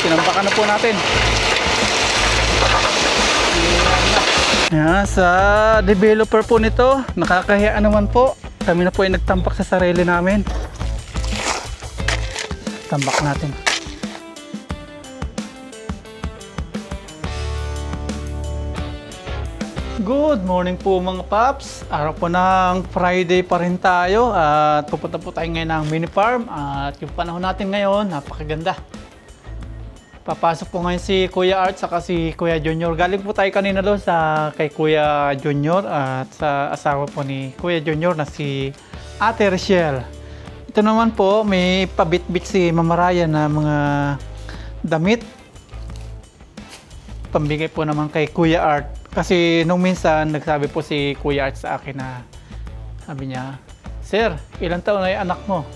Tinambakan na po natin. Yan, sa developer po nito, nakakahiya naman po. Kami na po ay nagtampak sa sarili namin. Tambak natin. Good morning po mga paps. Araw po ng Friday pa rin tayo at pupunta po tayo ngayon ng mini farm at yung panahon natin ngayon napakaganda. Papasok po ngayon si Kuya Art saka si Kuya Junior. Galing po tayo kanina doon sa kay Kuya Junior at sa asawa po ni Kuya Junior na si Ate Rachel. Ito naman po may pabit-bit si Mama Ryan na mga damit. Pambigay po naman kay Kuya Art. Kasi nung minsan nagsabi po si Kuya Art sa akin na sabi niya, "Sir, ilang taon na yung anak mo?"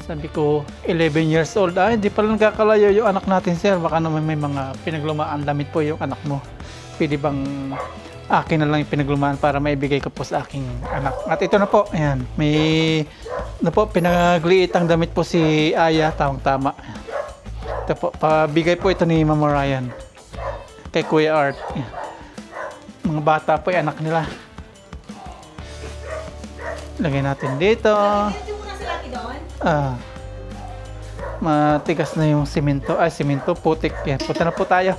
Sabi ko, 11 years old. Ay, hindi pala nagkakalayo yung anak natin, sir. Baka naman may mga pinaglumaan damit po yung anak mo. Pwede bang akin na lang yung pinaglumaan para maibigay ko po sa aking anak. At ito na po, ayan. May na po, pinagliitang damit po si Aya, tamang-tama. Ito po, pabigay po ito ni Mama Ryan kay Kuya Art. Ayan. Mga bata po yung anak nila. Lagay natin dito. Matigas na yung simento. Ay, simento, putik. Yan, punta na po tayo.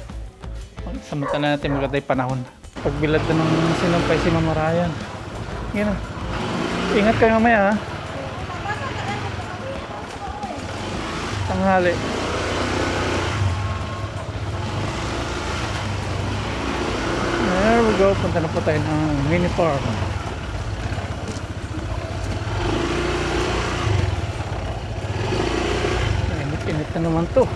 Samantala natin maganda yung panahon. Pagbilad na ng sinampay si Mama Ryan. Yan. Ingat kayo mamaya, ha? Tanghali. There we go. Punta na po tayo ng mini farm. Init na naman to.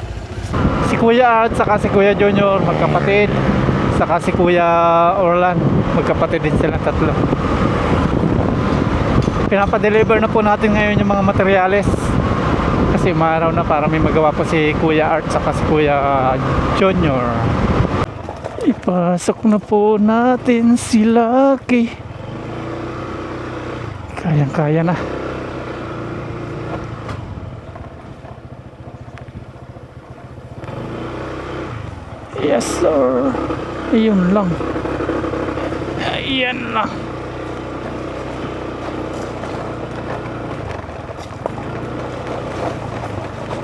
Si Kuya Art saka si Kuya Junior magkapatid. Saka si Kuya Orlan magkapatid din sila, tatlo. Pinapadeliver na po natin ngayon yung mga materyales. Kasi maaraw na para may magawa po si Kuya Art saka si Kuya Junior. Ipasok na po natin si Lucky. Kayang-kaya na. Yes sir. Ayun lang. Ayan na.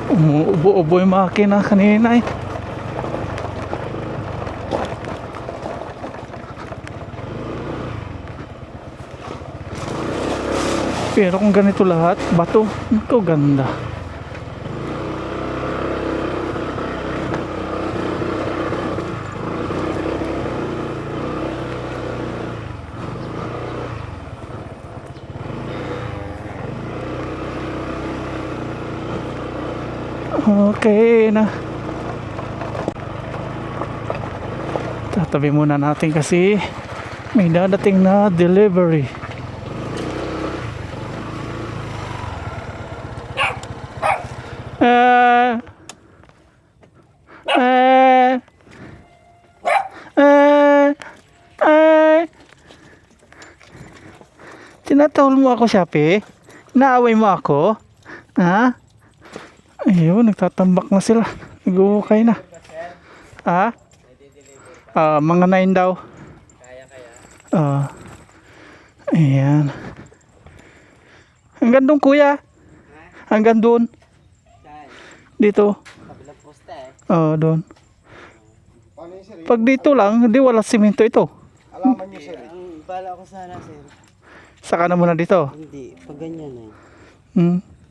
Umuubo-ubo yung makina kanina eh. Pero kung ganito lahat, bato, ito ganda. Okay na. Tatabi muna natin kasi may dadating na delivery. Tinatawal mo ako, Shopee? Naaway mo ako? Ha? Ayun, nagtatambak na sila. Nag-uukay na. Ha? Mga 9 daw. Ayan. Hanggang doon, kuya. Hanggang doon. Dito. Doon. Pag dito lang, hindi wala simento ito. Alaman niyo, sir. Ang bala ko sana, sir. Saka na muna dito. Hindi, pag ganyan eh.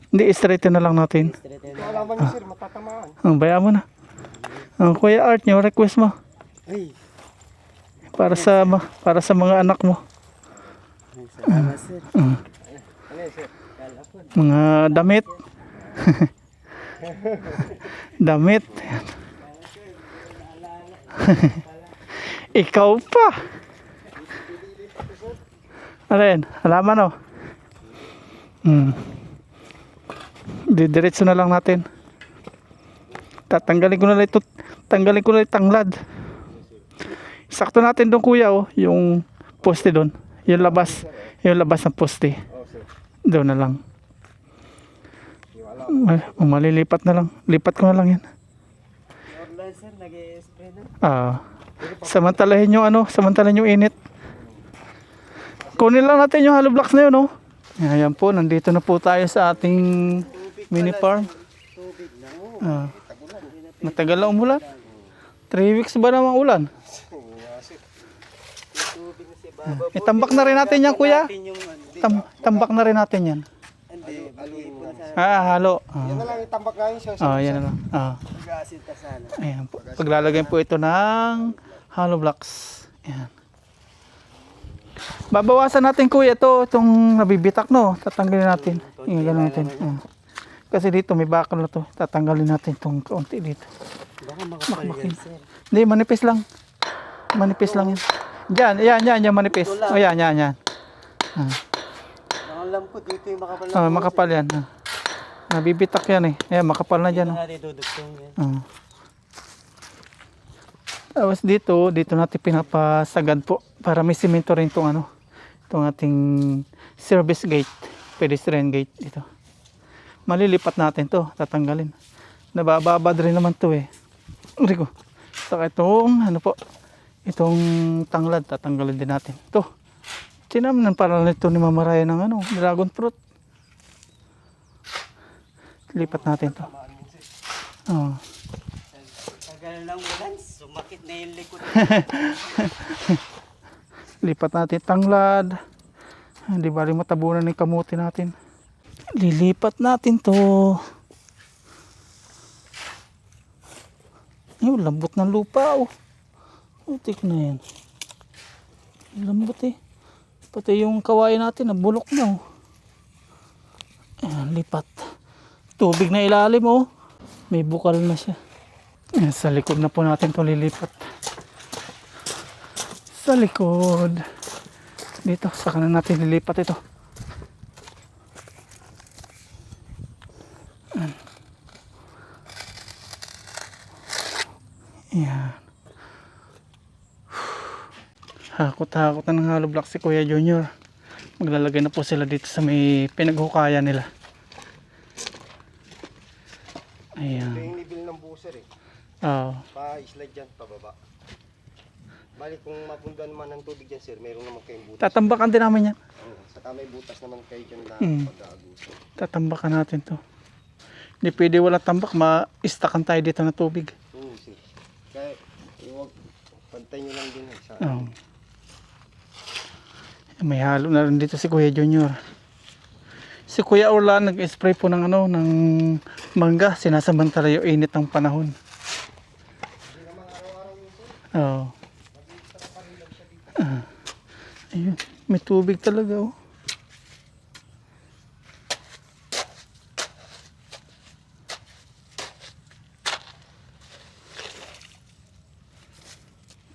Hindi, straighten na lang natin. Alaman niyo, sir, matatamaan. Bayaan mo na. Kuya Art, yung request mo. Ay. Para sa mga anak mo. Salamat, sir. Mga damit. Damit. Ikaw pa. Alin, halaman o. Didiretso na lang natin. Tanggalin ko na lang tanglad. Sakto natin doon, kuya, oh, yung poste doon. Yung labas ng poste. Doon na lang. Malilipat na lang. Lipat ko na lang yan. sir, nag-i-spray na. Samantalahin yung samantalahin yung init. Kunin lang natin yung hollow blocks na yun, no? Ayan po, nandito na po tayo sa ating mini farm. Tubig na. Ah. Matagal na umulan. 3 weeks ba namang ulan? Tubig na si Baba. Itambak na rin natin yan, kuya. Tambak na rin natin yan. Hindi, mag-iipon sana. Halo. Yan na lang itambak nga yun siya. Yan na lang. Mag-aasin ka sana. Ayan po. Paglalagay po ito ng hollow blocks. Ayan. Babawasan natin, kuya, itong nabibitak, no? Tatanggalin natin. Yung gano'n natin. Kasi dito may bakal na to. Tatanggalin natin itong kaunti dito. Baka makapal yan, sir. Hindi, manipis lang. Manipis lang yan. Diyan, yung manipis. Yan. Alam ko dito yung makapal na. Makapal yan. Nabibitak yan eh. Ayan, makapal na dyan. Hindi natin dudugtong yan. Tapos dito natin pinapasagad po para may simento rin itong ating service gate, pedestrian gate dito. Malilipat natin to, tatanggalin. Nabababad rin naman to eh. Rico. Saka itong itong tanglad, tatanggalin din natin. Ito. Tinamnan para nito ni Mama Raya ng dragon fruit. Lipat natin to. Tagal lang ulan, sumakit na yung likod. Lipat natin tanglad. Hindi bali matabunan ng kamuti natin. Lilipat natin to. Yung lambot ng lupa Utik na yan. Lambot eh. Pati yung kawain natin nabulok na Ayan, lipat. Tubig na ilalim May bukal na siya. Ayan, sa likod na po natin to lilipat. Sa likod. Dito, saka na natin lilipat ito. Ayan. Hakot-hakot na ng hollow block si Kuya Junior. Maglalagay na po sila dito sa may pinaghukayan nila. Ayan. Ito yung level ng buser eh. Pa-slide dyan, pababa. Balik kung mapundan naman ng tubig dyan, sir, meron naman kayong butas. Tatambakan din namin yan. Saka may butas naman kayo dyan na pag-aaguso. Tatambakan natin to. Hindi pwede wala tambak, ma-stakan tayo dito na tubig. Sir. Kaya, huwag pantay nyo lang din. May halo na rin dito si Kuya Junior. Si Kuya Orlan nag-spray po ng ng mangga, sinasamantala yung init ng panahon. Ayun, may tubig talaga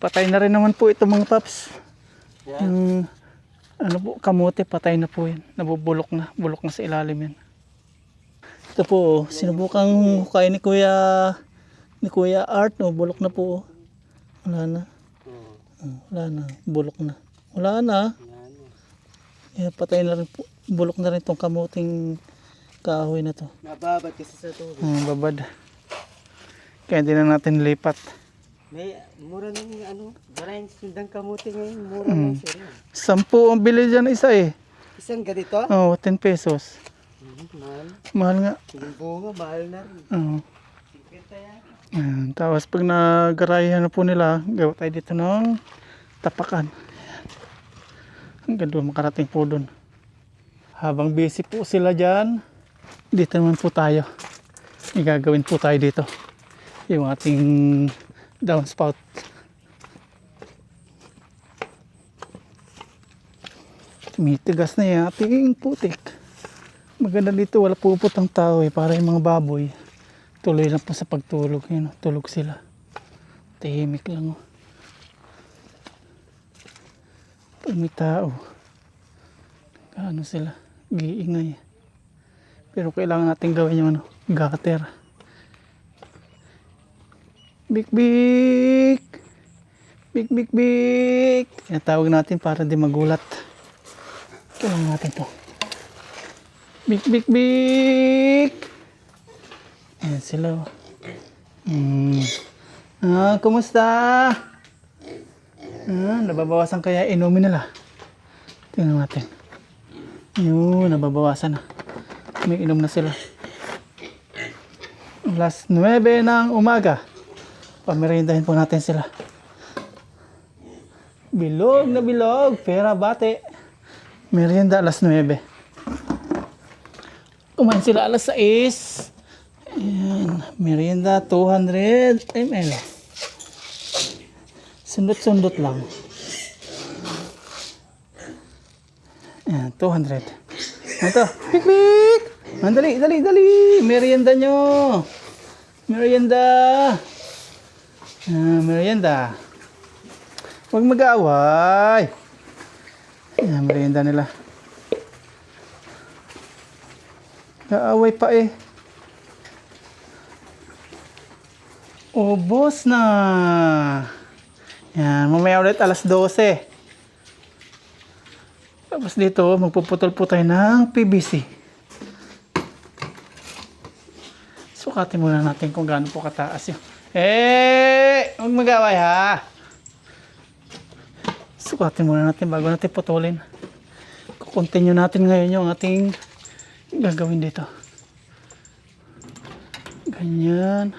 Patay na rin naman po ito mga paps. Yung kamote, patay na po yan. Nabubulok na. Bulok na sa ilalim yan. Ito po, sinubukang hukayin ni Kuya Art. Bulok na po. Wala na. Wala na. Bulok na. Wala na. Patay na rin po. Bulok na rin itong kamuting kahoy na to. Nababad kasi sa tubig. Babad. Kaya hindi na natin lipat. May mura ng maraming sundang kamuti ngayon. Mura ng sir. 10 ang bili dyan isa eh. Isang ganito? 10 pesos. Mahal. Mahal nga. Yung bunga, mahal na rin. 50 yan. Ayan, tapos pag nagarayan na po nila, gawa tayo dito ng tapakan. Hanggang doon, makarating po doon. Habang busy po sila dyan, dito naman po tayo. May gagawin po tayo dito. Yung ating downspout. Tumitigas na yung ating putik. Maganda dito, wala puputang tao para yung mga baboy tuloy lang po sa pagtulog. Yun, tulog sila. Tahimik lang. Pag may tao, kaano sila, giingay. Pero kailangan natin gawin yung gutter. Bik bik! Bik bik bik! Yan tawag natin para di magulat. Kailangan natin to. Bik bik bik! Ayan sila. Kumusta? Nababawasan kaya inumin nila. Tingnan natin. Yun, nababawasan na. May inom na sila. Alas 9 ng umaga. Pamerindahin po natin sila. Bilog na bilog. Pera bate. Merienda alas 9. Kumain sila alas 6. Ayan. Merienda 200 ml. Sundot-sundot lang. Ayan, 200. Ito. Pik-pik! Dali, dali, dali. Merienda nyo. Merienda. Merienda. Huwag mag-aaway. Ayan, merienda nila. Kaaway pa eh. Ubos na. Yan, mamaya ulit alas 12. Tapos dito, magpuputol po tayo ng PVC. Sukatin muna natin kung gaano po kataas yun. Huwag mag-away ha. Sukatin muna natin bago natin putulin. Kukontinue natin ngayon yung ating gagawin dito. Ganyan.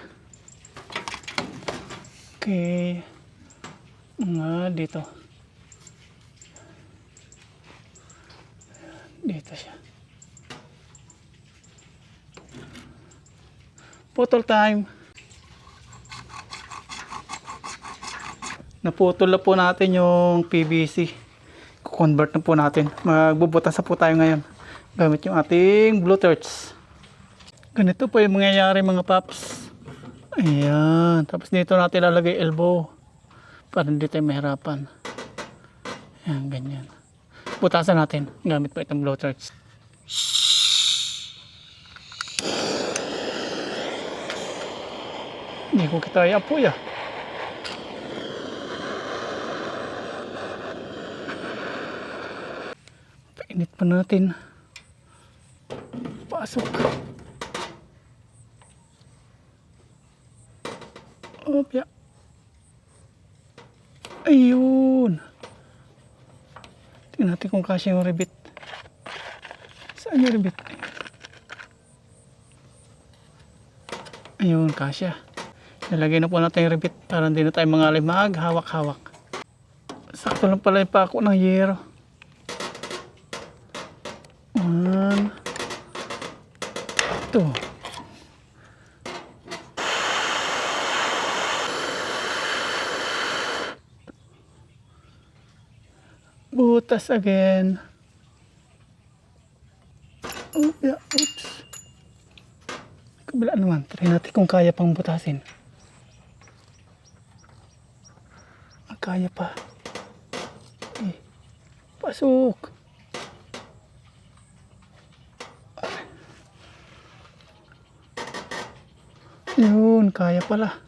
Okay. Dito. Dito siya. Putol time. Naputol na po natin yung PVC. Convert na po natin. Magbubutas na po tayo ngayon. Gamit yung ating blue torch. Ganito po yung mangyayari mga paps. Ayan. Tapos dito natin lalagay elbow. Para hindi tayo mahirapan. Ayan, ganyan. Butasan natin. Gamit po itong blue torch. Hindi ko kita i-apoy ah. Painit pa natin. Pasok. Opya. Ayun. Tingnan natin kung kasya yung ribbit. Saan yung ribbit? Ayun, kasya. Nalagay na po natin yung ribbit para hindi na tayo mangalay hawak-hawak. Sakto lang pala yung pako ng yero. 1, 2. Butas again. Oops. Kabila naman. Try natin kung kaya pang butasin. Kaya pa. Pasok. Yun, kaya pala.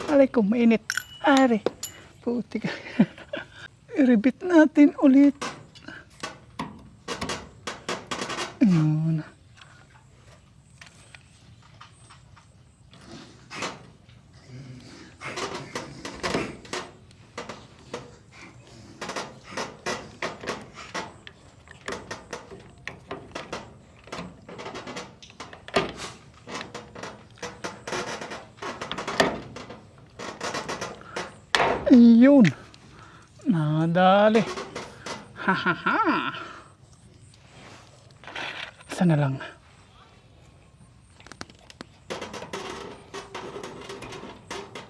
Aray ko, mainit. Aray. Puti ka. I-repeat natin ulit. Ayun. Ayun. Nadali. Ha ha ha. Sana lang.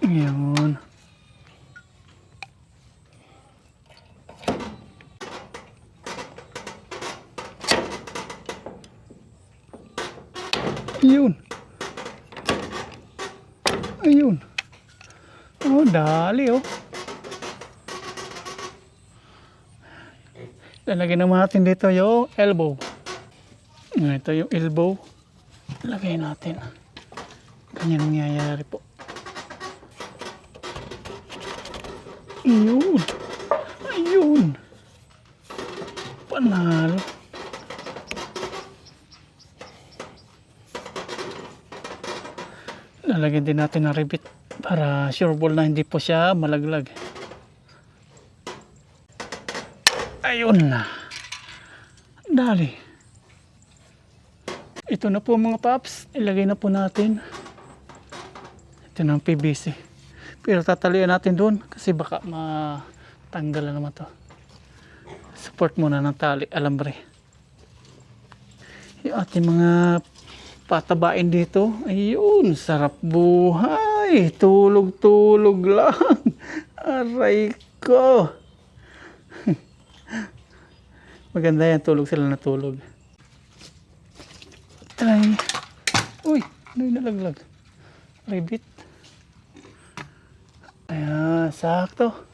Ayun. Ayun. Ayun. Oh, dali oh. Lalagyan naman natin dito yung elbow. Ito yung elbow. Lagay natin. Ganyan nangyayari po. Ayun. Ayun. Panalo. Lalagyan din natin ng rivet para sure ball na hindi po siya malaglag. Ayun na. Dali. Ito na po mga paps. Ilagay na po natin. Ito na ang PVC. Pero tatalian natin doon kasi baka matanggal na naman to. Support muna ng tali, alambre. Yung ating mga patabain dito. Ayun, sarap buhay. Tulog-tulog lang. Aray ko. Maganda yan, tulog sila na tulog. Try. Uy, ano yung nalaglag? Ribbit. Ayan, sakto.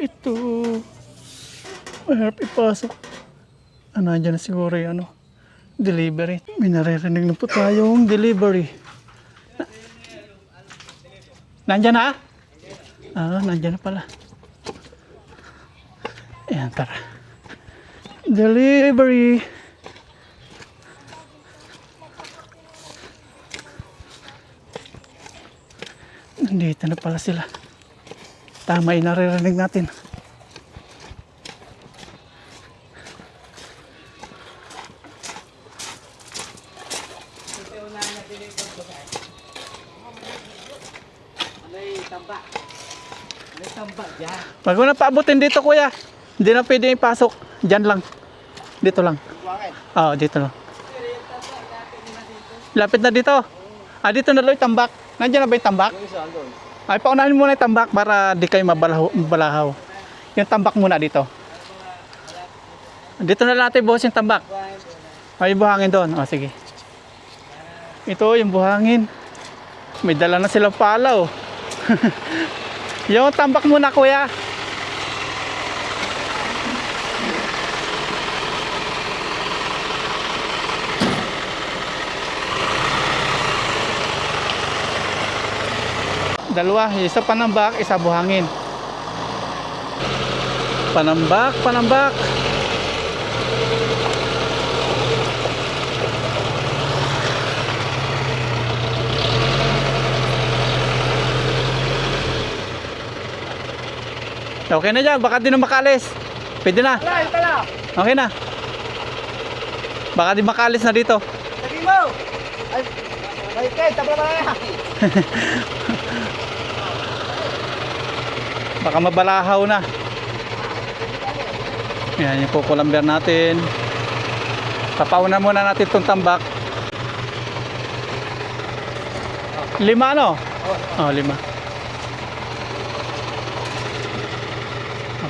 Ito. Mahirap ipasok. Nandiyan na siguro yung ano, delivery. May naririnig na po tayong delivery. Nandiyan na? Nandiyan na pala. Ayan, tara. Delivery. Nandito na pala sila. Tama yung naririnig natin. Wag mo na paabutin dito kuya. Hindi na pwede ipasok. Diyan lang. Dito lang. Oo, dito lang. Lapit na dito. Dito na lang yung tambak. Nandiyan na ba yung tambak? Ay, paunahin muna yung tambak para di kayo mabalahaw. Yung tambak muna dito. Dito na lang natin buhos yung tambak. Ay, buhangin doon. O, sige. Ito yung buhangin. May dala na silang palaw. Yung tambak muna kuya. Dalawa, isa panambak, isa buhangin. Panambak. Okay na dyan, baka di na makalis. Pwede na. Okay na. Baka di makalis na dito. Sabi mo! Ay, tabla ba na? Baka mabalahaw na. Yan yung kukulamber natin. Papauna muna natin itong tambak. 5 ano? Oh, 5.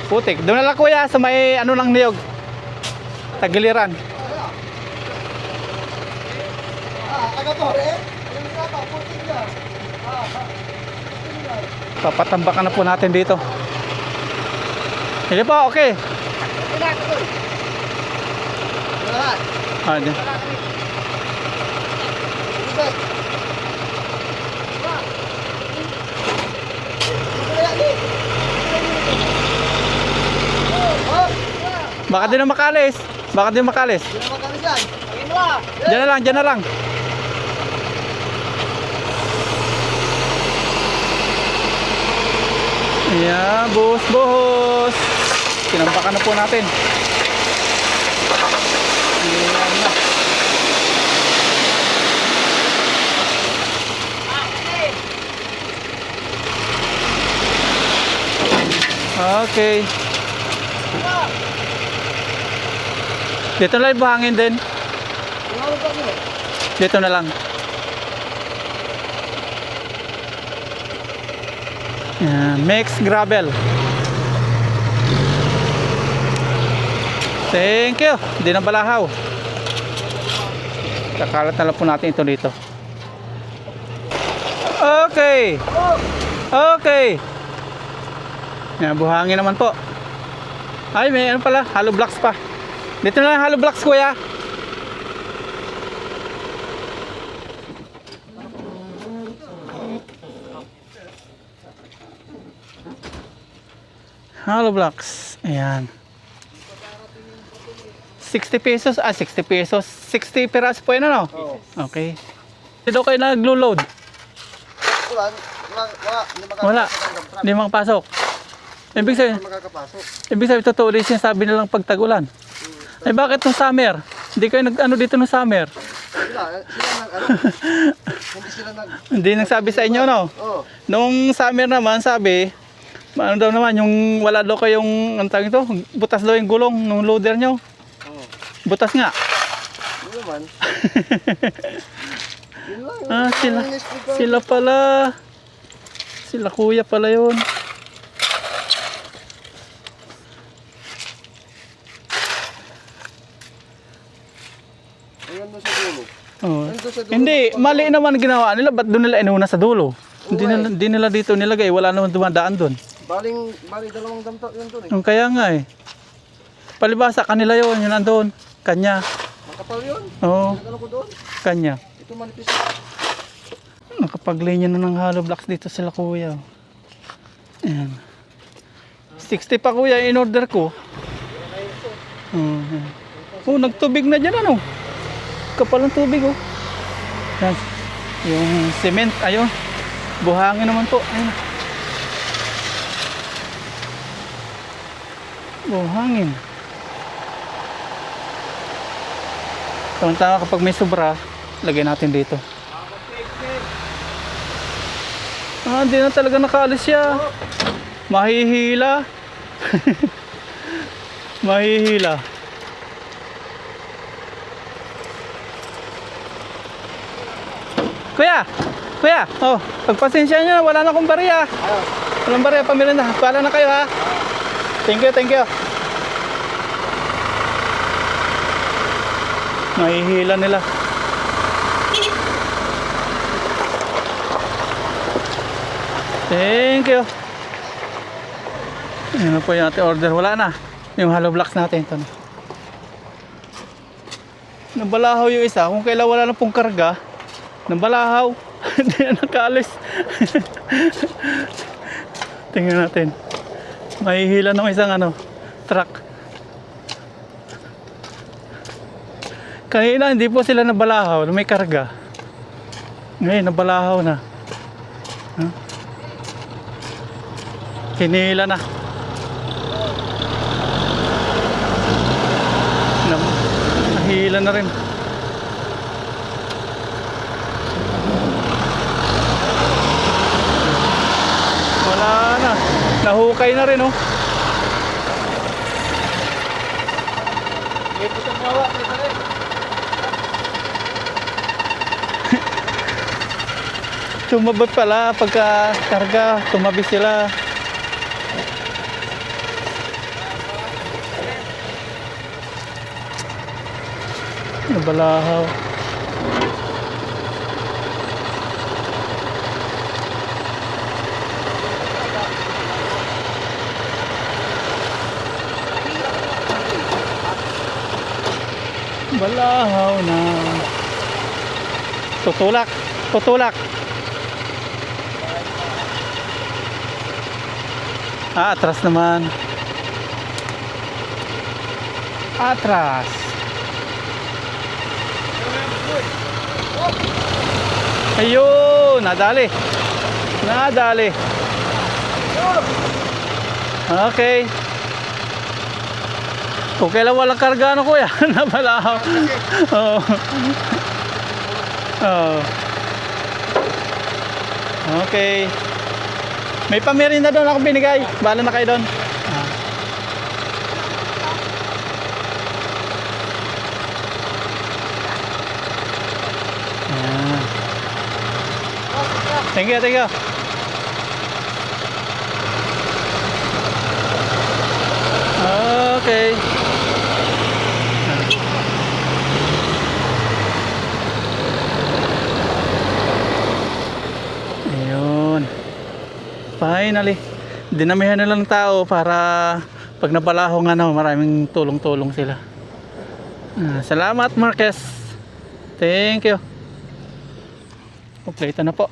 Putik. Doon na lang kuya sa may ano lang niyog. Tagiliran. Taga po rin? Yung sapa, putik na. Papatambakan na po natin dito. Sige po, okay. Dyan. Baka di na makalis. Diyan na lang. Ayan, buhos. Tinampakan na po natin. Ayan na. Okay. Dito na lang buhangin din. Dito na lang. Mix gravel. Thank you. Hindi na balahaw. Kakalat na lang po natin ito dito. Okay. Yan, buhangin naman po. Ay, may ano pala, hollow blocks pa. Dito na lang hollow blocks kuya. Hollow blocks. Ayan. 60 pesos. 60 pesos. 60 peras po yun, ano? Oo. Okay. Dito kayo naglo-load. Wala. Wala. Hindi makapasok. Ibig sabihin, Makakapasok. totoo rin sinasabi nilang pagtagulan. Ay bakit nung summer? Hindi kayo nag-ano dito nung summer? Hindi sila nag... Hindi nagsabi sa inyo, no? Oo. Nung summer naman, sabi, ano daw naman, yung wala daw kayong, ano tawag ito, butas daw yung gulong nung loader nyo. Oo. Butas nga. Yun naman. Yun lang. Ah, Yun lang yung speaker. sila pala. Sila kuya pala yun. Ayan doon sa dulo. Oh. Ayan doon sa dulo. Hindi, mali naman ginawa nila. Ba't doon nila inuna sa dulo? Hindi nila dito nilagay. Wala naman dumadaan doon. Baling dalawang damto yun doon eh. Yung kaya nga eh. Palibasa, kanila yun. Yun andun. Kanya. Makapal yun. Oo, Ano ko doon? kanya. Ito manipis. Nakapaglinya na ng hollow blocks dito sila kuya. Ayan. 60 pa kuya, in order ko. Oh, nagtubig na dyan ano. Kapal ng tubig oh. Yan. Yung cement, ayun. Buhangin naman po. Ayun. Buhangin. Tama-tama kapag may sobra, lagay natin dito. Hindi na talaga nakaalis siya. Mahihila. Mahihila. Kuya, oh, pagpasensya nyo, wala na akong bariya. Walang bariya, pamilya na. Pala na kayo ha. Thank you. Mahihila nila. Thank you. Ayan na po yung ating order. Wala na. Yung hollow blocks natin. Ito na. Nabalahaw yung isa. Kung kailan wala na pong karga, nabalahaw. Hindi na nakaalis. Tingnan natin. Mahihila ng isang truck. Kanina hindi po sila nabalahaw. May karga. Ngayon nabalahaw na. Hinila na. Nahila na rin. Wala na. Nahukay na rin oh. Tumabot pala pagka karga, tumabi sila. Nabalahaw. Balahaw na. Tutulak. Atras naman. Atras. Ayun, nadali. Okay. Kung kailan walang karga kuya, nabalahaw. Oo. Oh. Okay. May pamerinda doon ako binigay. Bahala na kayo doon. Thank you. Okay. Ayun. Finally. Dinamihan na lang tao para pag nabalaho nga maraming tulong-tulong sila. Salamat Marquez. Thank you. Kompleto na po.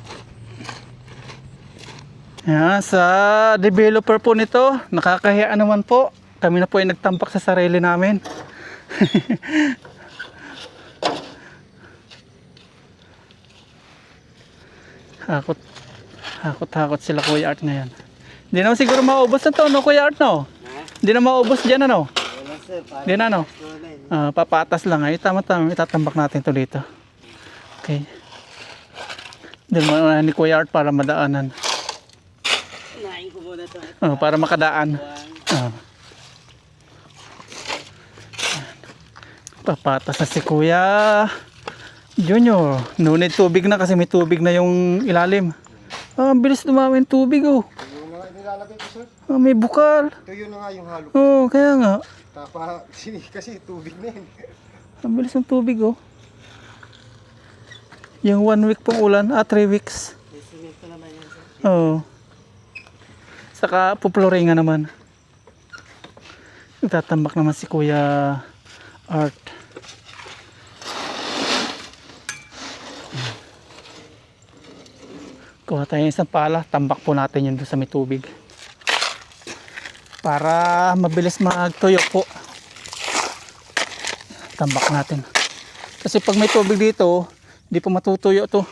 Yan, sa developer po nito, nakakahiya naman po. Kami na po ay nagtampak sa sarili namin. Hakot. Hakot sila Kuya Art ngayon. Hindi naman siguro maubos na to, no Kuya Art, no? Hindi na maubos dyan, ano? Wala sir, parang Hindi na, no? gusto na yun. Papatas lang ay tama-tama itatambak natin to dito. Okay. Dito mo na ni Kuya Art para madaanan. Nain ko muna to. Para makadaan. Papatas na si Kuya Junior. No need tubig na kasi may tubig na yung ilalim. Ang bilis dumami yung tubig, oh. Yung na nga nilalagay ko sir. May bukal. Ito yun na nga yung halo. Kaya nga. Kasi tubig na yun. Ang bilis ng tubig, oh. Yung 1 week pong ulan, 3 weeks. Isimento naman yan sir. Saka puploringan naman. Itatambak naman si Kuya Art. Kuha tayo ng isang pala, tambak po natin yun doon sa may tubig. Para mabilis magtuyo po. Tambak natin. Kasi pag may tubig dito, hindi po matutuyo to.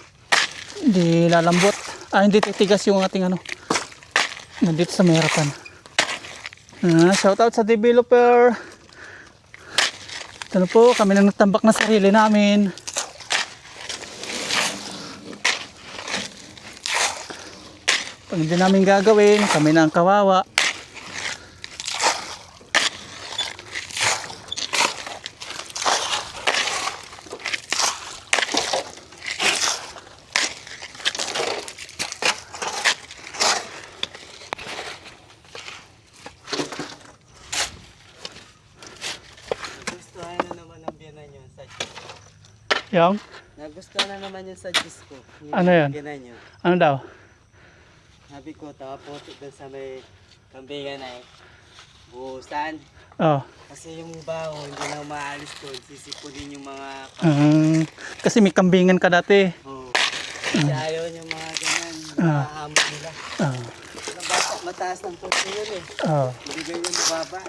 Hindi lalambot. Hindi titigas yung ating ano. Nandito sa may harapan. Shout out sa developer. Ito na po, kami nang nagtambak na sarili namin. Pag hindi namin gagawin, kami na ang kawawa. Nagustuhan na naman ang biyanan yun sa Diyos. Yung? Nagustuhan na naman yun sa Diyos ko. Ano yan? Biyanan yun. Ano daw? Sabi ko, tawapotik doon sa may kambingan ay buhusan. Kasi yung baho, hindi na maalis doon. Sisipunin yung mga Kasi may kambingan ka dati. Kasi ayaw yung mga ganyan. Mahamot nila. Ang bata, mataas ng puso yun eh. Hindi ganyan mababa.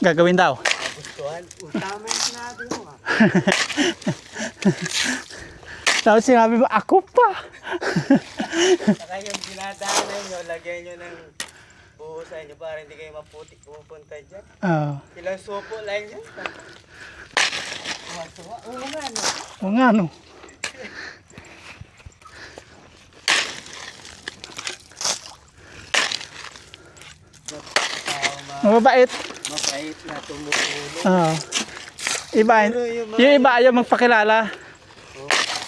Gagawin daw. Gustuhan. Tama yung sinabi mo ha. Tapos sinabi mo, ako pa. Saka yung dinadaanan nyo, lagyan nyo ng buhusan nyo para hindi kayo maputik pupunta dyan. Ilang supo lang yan. Tuwa-tuwa. Oo nga no. O nga, no? Mababait. Mabait na tumutulong. Iba, yung iba ayaw magpakilala.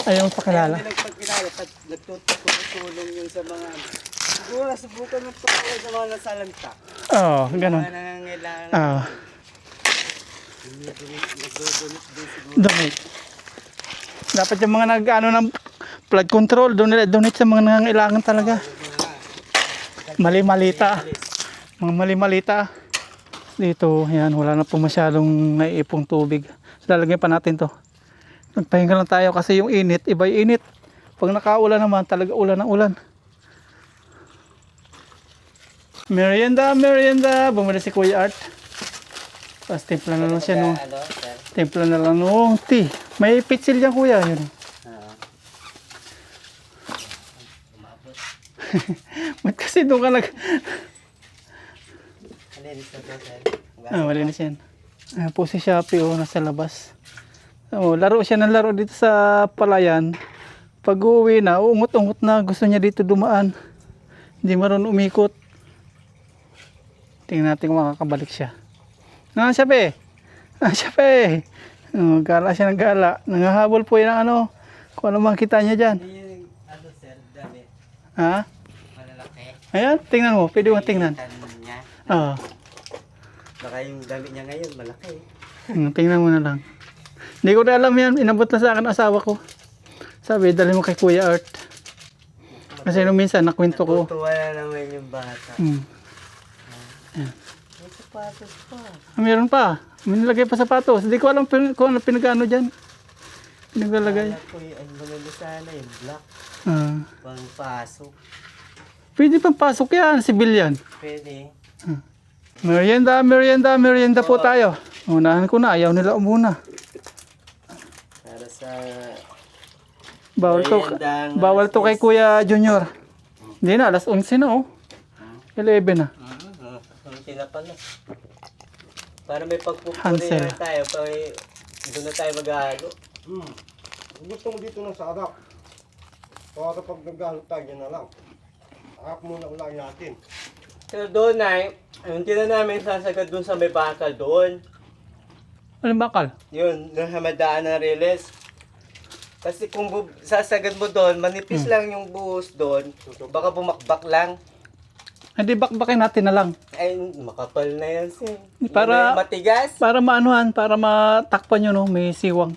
Ayaw magpakilala. Hindi nagpagkilala, nagtutulong yun sa mga... Siguro, subukan ng pagkilala sa mga nasalanta. Ganun. Mga nangangailangan. Nagdodonate din siguro. Donate. Dapat yung mga nag-ano ng flood control, donate sa mga nangangailangan talaga. Mali-malita. Mga mali-malita. Dito, yan, wala na po masyadong naiipong tubig. Lalagyan pa natin to. Nagpahinga lang tayo kasi yung init, iba yung init. Pag nakaulan naman, talaga ulan ng ulan. Merienda, merienda. Bumili si Kuya Art. Tapos timpla na lang siya nung... Timpla na lang nung tea. May pitsil dyan Kuya. Yun. Ba't kasi doon ka nag... Malinis yan. Po si Shopee nasa labas. Laro siya ng laro dito sa palayan. Pag uuwi na, uungot-ungot na. Gusto niya dito dumaan. Hindi marunong umikot. Tingnan natin kung makakabalik siya. Shopee! Shopee! Gala siya ng gala. Nangahabol po yan ng ano. Kung ano makita niya dyan. Ano sir, dami. Malalaki. Ayan, tingnan mo. Pwede mo tingnan. Baka yung damit niya ngayon, malaki. Tingnan mo na lang. Hindi ko na alam yan. Inabot na sa akin asawa ko. Sabi, dali mo kay Kuya Art. Kasi nung minsan, nakwento ko. Natutuwa na naman yung bata. May sapatos pa. Meron pa. May nilagay pa sapatos. Hindi ko alam kung ano pinag-ano dyan. Pinaglalagay. Alam ko yung maganda sana yung black. Pang pasok. Pwede pang pasok yan. Civilian. Pwede. Merienda, merienda, merienda po tayo. Unahan ko na, ayaw nila umuna. Para sa Bawal to, merienda, bawal to kay Kuya Junior. Hindi na, alas 11 na oh. 11 na. Hindi na pala. Para may Hansel. pagpupuri tayo, doon na tayo mag-ahalo. Gusto mo dito ng sarap. Para pag naghalo tayo, yan na lang. Harap muna ulang natin. Pero doon ay, hindi na namin sasagad doon sa may bakal doon. Anong bakal? Yun, nahamadaan ng riles. Kasi kung sasagad mo doon, manipis lang yung buhos doon, baka bumakbak lang. Hindi, bakbakin natin na lang. Ay, makapal na yan, sir. Para- Matigas. Para maanuhan, para matakpan nyo no, may siwang.